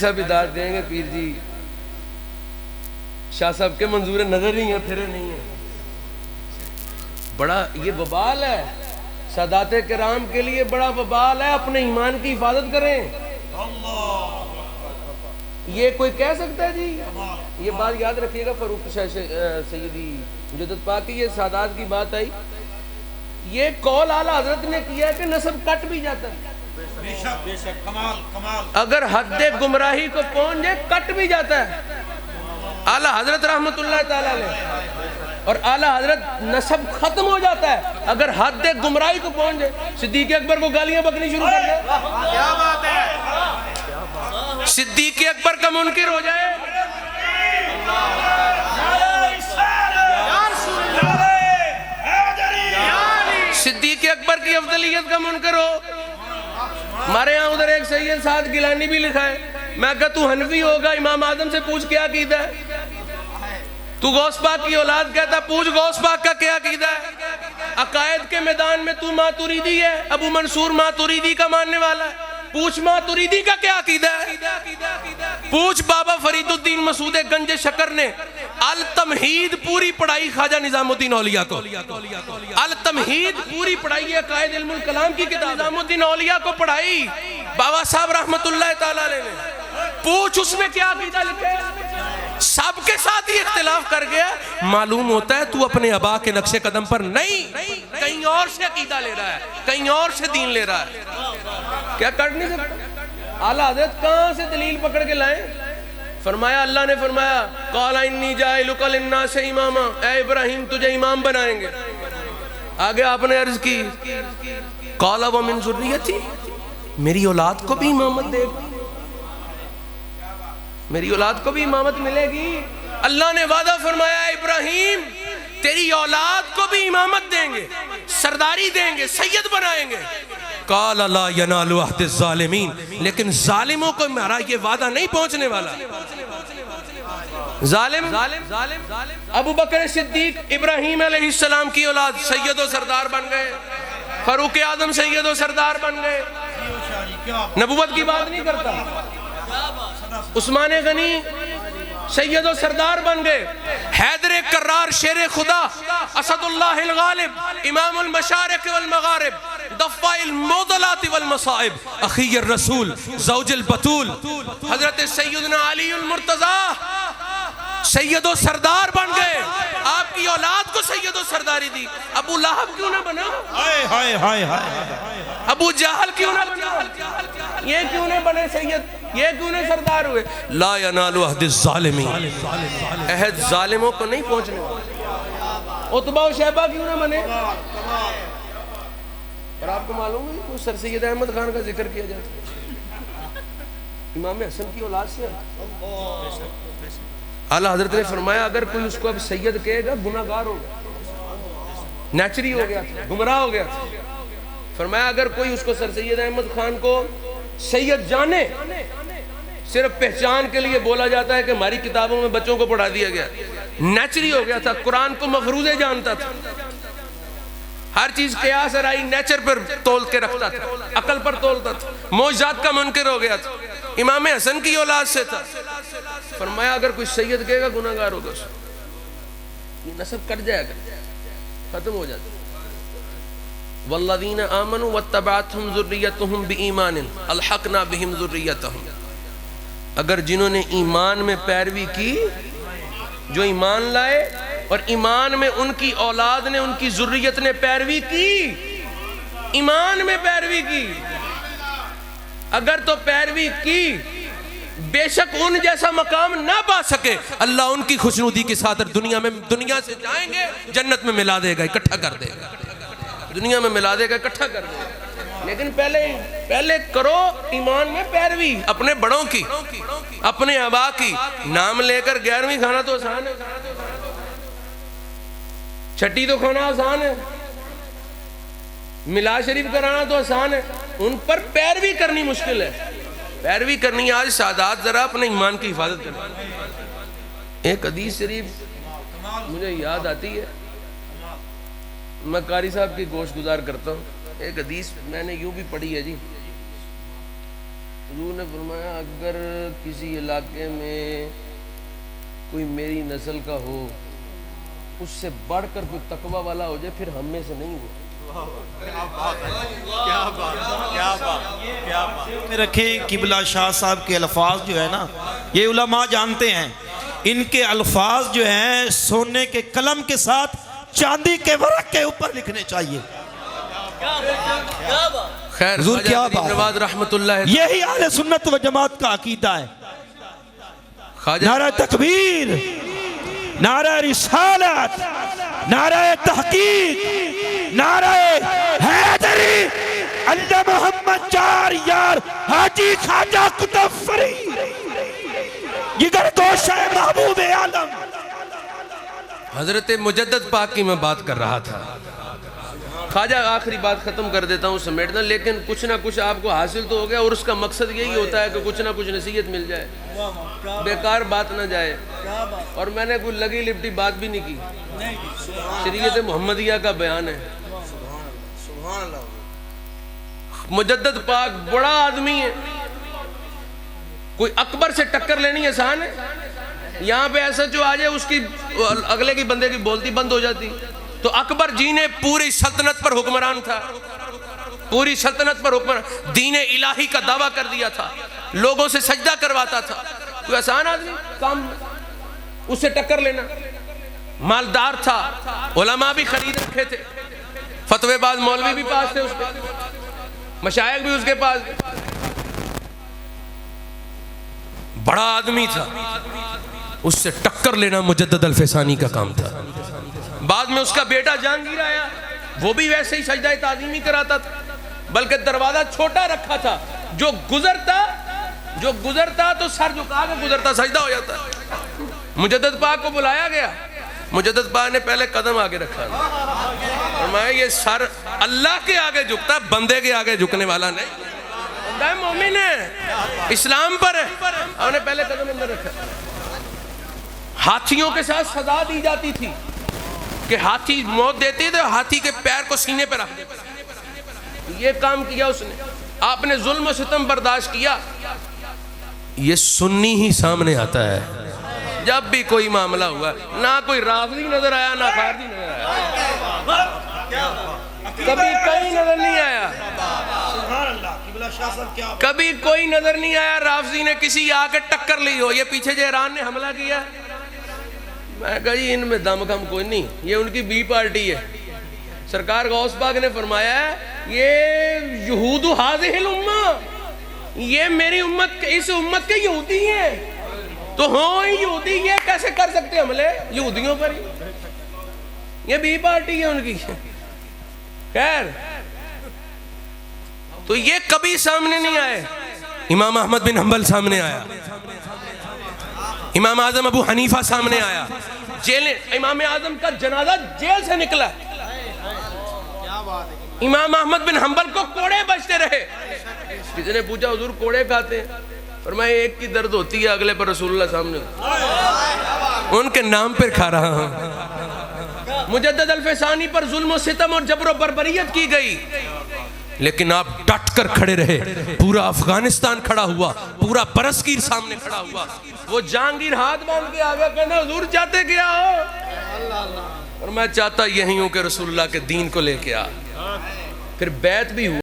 سب ہدایت دیں گے پیر جی شاہ صاحب کے منظور نظر نہیں ہیں پھرے نہیں ہیں. بڑا یہ وبال ہے سادات کرام کے لیے، بڑا وبال ہے. اپنے ایمان کی حفاظت کریں. یہ کوئی کہہ سکتا ہے جی؟ یہ بات یاد رکھیے گا. فاروق سیدی مجدد پاک کی یہ سادات کی بات آئی، یہ قول اعلیٰ حضرت نے کیا ہے کہ نسب کٹ بھی جاتا ہے. بے شک بے شک، کمال کمال. اگر حد گمراہی کو پہنچ جائے کٹ بھی جاتا ہے. اعلیٰ حضرت رحمت اللہ تعالیٰ علیہ اور اعلیٰ حضرت نسب ختم ہو جاتا ہے اگر حد گمراہی کو پہنچ جائے. صدیق اکبر کو گالیاں بکنی شروع کر دے، کیا بات ہے. صدیق اکبر کا منکر ہو جائے، صدیق اکبر کی افضلیت کا منکر ہو. ہمارے یہاں ادھر ایک سید سعد گیلانی بھی لکھا ہے. میں کہا تو حنفی ہوگا، امام اعظم سے پوچھ کیا عقیدہ ہے. تو غوث پاک کی اولاد کہتا پوچھ غوث پاک کا کیا عقیدہ ہے. عقائد کے میدان میں تو ماتوریدی ہے، ابو منصور ماتوریدی کا ماننے والا ہے. پوچھ ماتوریدی کا کیا عقیدہ ہے. پوچھ بابا فرید الدین مسعود گنج شکر نے التمہید پوری پڑھائی خواجہ نظام الدین اولیاء کو. التمہید پوری پڑھائی ہے، قائد علم الکلام کی کتاب نظام الدین اولیاء کو پڑھائی بابا صاحب رحمت اللہ تعالیٰ علیہ نے. پوچھ اس میں کیا عقیدہ لکھے. سب کے ساتھ ہی اختلاف کر گیا. معلوم ہوتا ہے تو اپنے ابا کے نقش قدم پر نہیں، کہیں اور سے عقیدہ لے رہا ہے، کہیں اور سے دین لے رہا ہے. کیا کر نہیں سکتا؟ اعلیٰ حضرت کہاں سے دلیل پکڑ کے لائیں؟ فرمایا اللہ نے فرمایا قال انی جاعلک للناس اماما، اے ابراہیم تجھے امام بنائیں گے. آگے آپ نے عرض کی قال ومن ذریتی، میری اولاد کو بھی امامت دے گا، میری اولاد کو بھی امامت ملے گی. اللہ نے وعدہ فرمایا ابراہیم تیری اولاد کو بھی امامت دیں گے، سرداری دیں گے، سید بنائیں گے. قال لا ینال عہد الظالمین، لیکن ظالموں کو میرا یہ وعدہ نہیں پہنچنے والا. ظالم ابو بکر صدیق ابراہیم علیہ السلام کی اولاد سید و سردار بن گئے. فاروق اعظم سید و سردار بن گئے. نبوت کی بات نہیں کرتا. عثمان غنی سید و سردار بن گئے. حیدر کرار شیر خدا، اسد اللہ الغالب، امام المشارق والمغارب، دفاع المعضلات والمصائب، اخی الرسول، زوج البتول، حضرت سیدنا علی المرتضی سید و سردار بن گئے. آپ کی اولاد کو سید و سرداری دی. ابو لہب کیوں نہ بنا؟ ابو جہل کیوں نہ بنا؟ یہ کیوں نہ بنے سید؟ یہ کیوں نہ سردار ہوئے؟ لا ینال عہد الظالمین، عہد ظالموں کو نہیں پہنچنے والا. عتبہ و شیبہ کیوں نہ بنے؟ اور آپ کو معلوم ہے کہ سر سید احمد خان کا ذکر کیا جاتا ہے، امام حسن کی اولاد سے. اعلیٰ حضرت نے فرمایا اگر کوئی اس کو اب سید کہے گا گناہگار ہوگا، نیچری ہو گیا تھا، گمراہ ہو گیا تھا. فرمایا اگر کوئی اس کو سر سید احمد خان کو سید جانے، صرف پہچان کے لیے بولا جاتا ہے کہ ہماری کتابوں میں بچوں کو پڑھا دیا گیا، نیچری ہو گیا تھا، قرآن کو مفروضے جانتا تھا، ہر چیز قیاس رائی نیچر پر تول کے رکھتا تھا، عقل پر تولتا تھا، معجزات کا منکر ہو گیا تھا، امام حسن کی اولاد سے تھا. فرمایا اگر کوئی سید کہے گا گناہگار ہوگا، یہ نسب کٹ جائے گا، ختم ہو جاتا. والذین آمنوا واتبعتهم ذریتهم بایمان الحقنا بهم ذریتهم، اگر جنہوں نے ایمان میں پیروی کی، جو ایمان لائے اور ایمان میں ان کی اولاد نے، ان کی ذریت نے پیروی کی، ایمان میں پیروی کی، اگر تو پیروی کی بے شک ان جیسا مقام نہ پا سکے، اللہ ان کی خوشنودی کے ساتھ دنیا سے جائیں گے، جنت میں ملا دے گا، اکٹھا کر دے گا، دنیا میں ملا دے گا، اکٹھا کر دے گا. لیکن پہلے کرو ایمان میں پیروی اپنے بڑوں کی، اپنے آبا کی. نام لے کر 11ویں کھانا تو آسان ہے، چھٹی تو کھانا آسان ہے، ملا شریف کرانا تو آسان ہے، ان پر پیروی کرنی مشکل ہے. پیروی کرنی آج سادات ذرا اپنے ایمان کی حفاظت کریں. ایک حدیث شریف مجھے یاد آتی ہے، میں قاری صاحب کی گوشت گزار کرتا ہوں. ایک حدیث میں نے یوں بھی پڑھی ہے جی، حضور نے فرمایا اگر کسی علاقے میں کوئی میری نسل کا ہو اس سے بڑھ کر کوئی تقوی والا ہو جائے پھر ہم میں سے نہیں ہوا. رکھیں قبلہ شاہ صاحب کے الفاظ جو ہے نا یہ علماء جانتے ہیں, ان کے الفاظ جو ہیں سونے کے قلم کے ساتھ چاندی کے ورق کے اوپر لکھنے چاہیے. خیر حضور کیا بات ہے, نواز رحمت اللہ, یہی اہل سنت و جماعت کا عقیدہ ہے. نعرہ تکبیر, نعرہ رسالت, نعرہ تحقیق, نعرہ حیدری, اللہ محمد چار یار حاجی خواجہ قطب فرید جگر گوشہ محبوب عالم. حضرت مجدد پاک کی میں بات کر رہا تھا. خواجہ آخری بات ختم کر دیتا ہوں سمیٹنا, لیکن کچھ نہ کچھ آپ کو حاصل تو ہو گیا, اور اس کا مقصد یہی ہوتا ہے کہ کچھ نہ کچھ نصیحت مل جائے, بیکار بات نہ جائے. اور میں نے کوئی لگی لپٹی بات بھی نہیں کی, شریعت محمدیہ کا بیان ہے. مجدد پاک بڑا آدمی ہے, کوئی اکبر سے ٹکر لینی آسان ہے. یہاں پہ ایسا جو آ جائے اس کی اگلے کی بندے کی بولتی بند ہو جاتی. تو اکبر جی نے پوری سلطنت پر حکمران تھا, پوری سلطنت پر حکمران, دین الہی کا دعویٰ کر دیا تھا, لوگوں سے سجدہ کرواتا تھا. کوئی آسان آدمی کام اس سے ٹکر لینا. مالدار تھا, علماء بھی خرید رکھے تھے, فتوے باز مولوی بھی پاس تھے اس کے, مشائخ بھی اس کے پاس, بڑا آدمی تھا. اس سے ٹکر لینا مجدد الفسانی کا کام تھا. بعد میں اس کا بیٹا جہانگیر آیا, وہ بھی ویسے ہی سجدہ تعظیمی کراتا تھا, بلکہ دروازہ چھوٹا رکھا تھا, جو گزرتا تو سر جھکا کے گزرتا, سجدہ ہو جاتا. مجدد پاک کو بلایا گیا, مجدد پاک نے پہلے قدم آگے رکھا, فرمایا یہ سر اللہ کے آگے جھکتا, بندے کے آگے جھکنے والا نہیں. بندہ مومن ہے, اسلام پر ہے, ہم نے پہلے قدم اندر رکھا. ہاتھیوں کے ساتھ سزا دی جاتی تھی کہ ہاتھی موت دیتے تھے, ہاتھی کے پیر کو سینے پہ رکھ دیتے. یہ کام کیا اس نے, آپ نے ظلم و ستم برداشت کیا. یہ سنی ہی سامنے آتا ہے جب بھی کوئی معاملہ ہوا, نہ کوئی رافضی نظر آیا نہ خارجی نظر آیا, کبھی کوئی نظر نہیں آیا, کبھی کوئی نظر نہیں آیا رافضی نے کسی آ کے ٹکر لی ہو. یہ پیچھے جو ایران نے حملہ کیا, میں کہا جی ان میں دم کم کوئی نہیں, یہ ان کی بی پارٹی ہے. سرکار غوث پاک نے فرمایا ہے یہ یہود ہذہ الامہ, یہ میری امت, اس امت کے یہودی ہیں, تو ہوں یہودی یہ کیسے کر سکتے حملے یہودیوں پر ہی, یہ بی پارٹی ہے ان کی. خیر, تو یہ کبھی سامنے نہیں آئے. امام احمد بن حنبل سامنے آیا, امام اعظم ابو حنیفہ سامنے آیا, امام اعظم کا جنازہ جیل سے نکلا. امام احمد بن حنبل کو کوڑے بجتے رہے. کسی نے پوچھا حضور کوڑے کھاتے ہیں؟ فرمایا ایک کی درد ہوتی ہے, اگلے پر رسول اللہ سامنے, ان کے نام پر کھا رہا ہوں. مجدد الفسانی پر ظلم و ستم اور جبر و بربریت کی گئی, لیکن آپ ڈٹ کر کھڑے رہے. پورا افغانستان کھڑا ہوا, پورا برصغیر سامنے کھڑا ہوا. وہ جہانگیر ہاتھ باندھ کے آگیا, کہنا حضور چاہتے کیا ہو؟ اور میں چاہتا یہی ہوں کہ رسول اللہ کے دین کو لے کے آ. پھر بیعت بھی ہوا.